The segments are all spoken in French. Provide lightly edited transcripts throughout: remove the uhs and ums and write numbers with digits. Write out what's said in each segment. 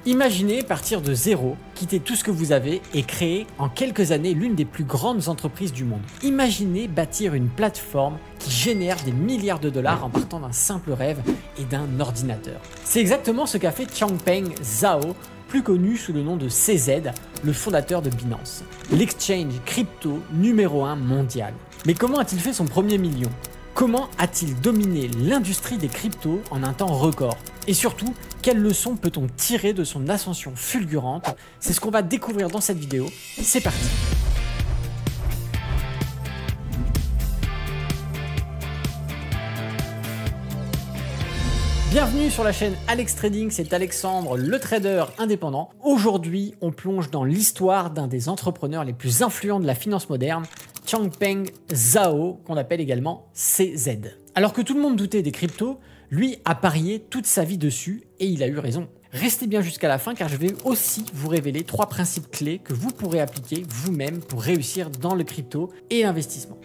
Imaginez partir de zéro, quitter tout ce que vous avez et créer en quelques années l'une des plus grandes entreprises du monde. Imaginez bâtir une plateforme qui génère des milliards de dollars en partant d'un simple rêve et d'un ordinateur. C'est exactement ce qu'a fait Changpeng Zhao, plus connu sous le nom de CZ, le fondateur de Binance, l'exchange crypto numéro 1 mondial. Mais comment a-t-il fait son premier million ? Comment a-t-il dominé l'industrie des cryptos en un temps record? Et surtout, quelles leçons peut-on tirer de son ascension fulgurante? C'est ce qu'on va découvrir dans cette vidéo. C'est parti! Bienvenue sur la chaîne Alex Trading, c'est Alexandre, le trader indépendant. Aujourd'hui, on plonge dans l'histoire d'un des entrepreneurs les plus influents de la finance moderne, Changpeng Zhao, qu'on appelle également CZ. Alors que tout le monde doutait des cryptos, lui a parié toute sa vie dessus et il a eu raison. Restez bien jusqu'à la fin car je vais aussi vous révéler 3 principes clés que vous pourrez appliquer vous-même pour réussir dans le crypto et l'investissement.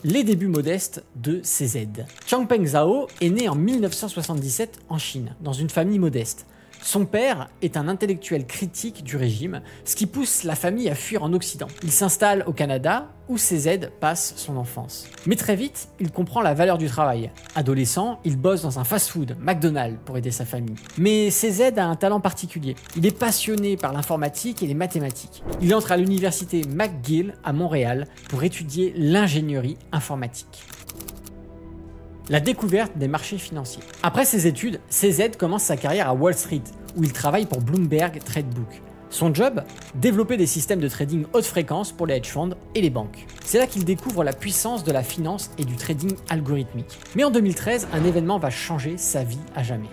Les débuts modestes de CZ. Changpeng Zhao est né en 1977 en Chine, dans une famille modeste. Son père est un intellectuel critique du régime, ce qui pousse la famille à fuir en Occident. Il s'installe au Canada, où CZ passe son enfance. Mais très vite, il comprend la valeur du travail. Adolescent, il bosse dans un fast-food, McDonald's, pour aider sa famille. Mais CZ a un talent particulier. Il est passionné par l'informatique et les mathématiques. Il entre à l'université McGill à Montréal pour étudier l'ingénierie informatique. La découverte des marchés financiers. Après ses études, CZ commence sa carrière à Wall Street, où il travaille pour Bloomberg Tradebook. Son job, développer des systèmes de trading haute fréquence pour les hedge funds et les banques. C'est là qu'il découvre la puissance de la finance et du trading algorithmique. Mais en 2013, un événement va changer sa vie à jamais.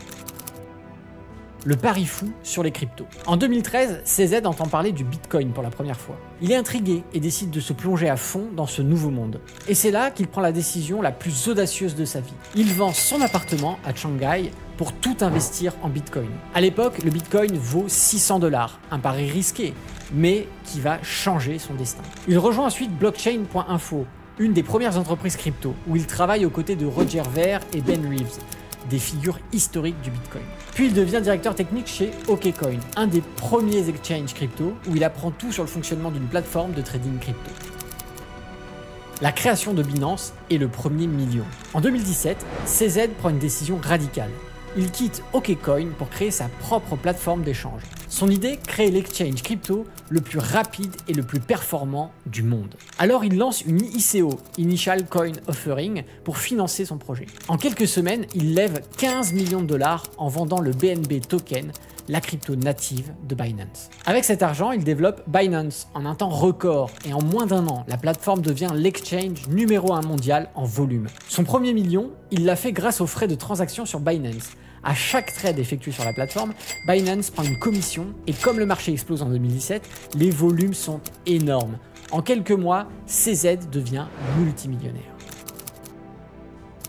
Le pari fou sur les cryptos. En 2013, CZ entend parler du Bitcoin pour la première fois. Il est intrigué et décide de se plonger à fond dans ce nouveau monde. Et c'est là qu'il prend la décision la plus audacieuse de sa vie. Il vend son appartement à Shanghai pour tout investir en Bitcoin. À l'époque, le Bitcoin vaut 600 $, un pari risqué, mais qui va changer son destin. Il rejoint ensuite Blockchain.info, une des premières entreprises crypto, où il travaille aux côtés de Roger Ver et Ben Reeves, des figures historiques du Bitcoin. Puis il devient directeur technique chez OKCoin, un des premiers exchanges crypto où il apprend tout sur le fonctionnement d'une plateforme de trading crypto. La création de Binance est le premier million. En 2017, CZ prend une décision radicale. Il quitte OKCoin pour créer sa propre plateforme d'échange. Son idée, créer l'exchange crypto le plus rapide et le plus performant du monde. Alors il lance une ICO, Initial Coin Offering, pour financer son projet. En quelques semaines, il lève 15 millions de dollars en vendant le BNB Token, la crypto native de Binance. Avec cet argent, il développe Binance en un temps record et en moins d'un an, la plateforme devient l'exchange numéro 1 mondial en volume. Son premier million, il l'a fait grâce aux frais de transaction sur Binance. À chaque trade effectué sur la plateforme, Binance prend une commission et comme le marché explose en 2017, les volumes sont énormes. En quelques mois, CZ devient multimillionnaire.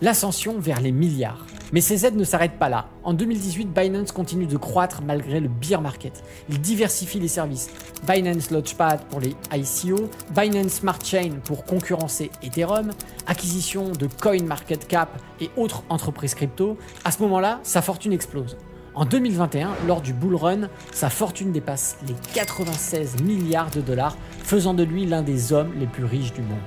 L'ascension vers les milliards. Mais CZ ne s'arrête pas là. En 2018, Binance continue de croître malgré le bear market. Il diversifie les services. Binance Launchpad pour les ICO, Binance Smart Chain pour concurrencer Ethereum, acquisition de CoinMarketCap et autres entreprises crypto. À ce moment-là, sa fortune explose. En 2021, lors du bull run, sa fortune dépasse les 96 milliards de dollars, faisant de lui l'un des hommes les plus riches du monde.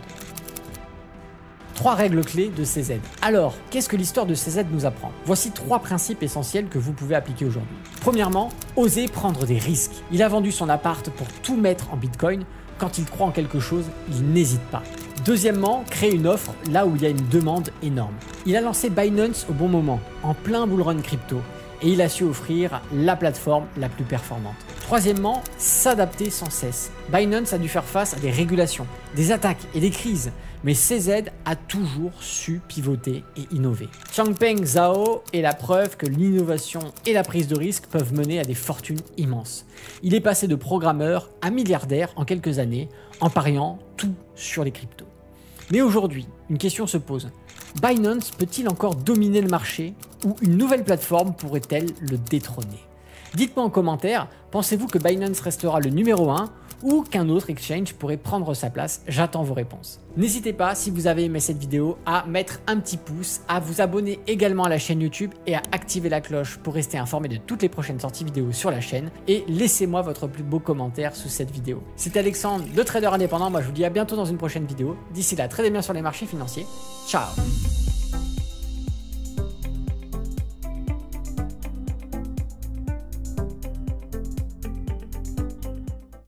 3 règles clés de CZ. Alors, qu'est-ce que l'histoire de CZ nous apprend? Voici 3 principes essentiels que vous pouvez appliquer aujourd'hui. Premièrement, oser prendre des risques. Il a vendu son appart pour tout mettre en Bitcoin. Quand il croit en quelque chose, il n'hésite pas. Deuxièmement, créer une offre là où il y a une demande énorme. Il a lancé Binance au bon moment, en plein bull run crypto, et il a su offrir la plateforme la plus performante. Troisièmement, s'adapter sans cesse. Binance a dû faire face à des régulations, des attaques et des crises, mais CZ a toujours su pivoter et innover. Changpeng Zhao est la preuve que l'innovation et la prise de risque peuvent mener à des fortunes immenses. Il est passé de programmeur à milliardaire en quelques années en pariant tout sur les cryptos. Mais aujourd'hui, une question se pose. Binance peut-il encore dominer le marché ou une nouvelle plateforme pourrait-elle le détrôner? Dites-moi en commentaire, pensez-vous que Binance restera le numéro 1 ou qu'un autre exchange pourrait prendre sa place? J'attends vos réponses. N'hésitez pas, si vous avez aimé cette vidéo, à mettre un petit pouce, à vous abonner également à la chaîne YouTube et à activer la cloche pour rester informé de toutes les prochaines sorties vidéo sur la chaîne. Et laissez-moi votre plus beau commentaire sous cette vidéo. C'était Alexandre de Trader Indépendant. Moi, je vous dis à bientôt dans une prochaine vidéo. D'ici là, tradez bien sur les marchés financiers. Ciao!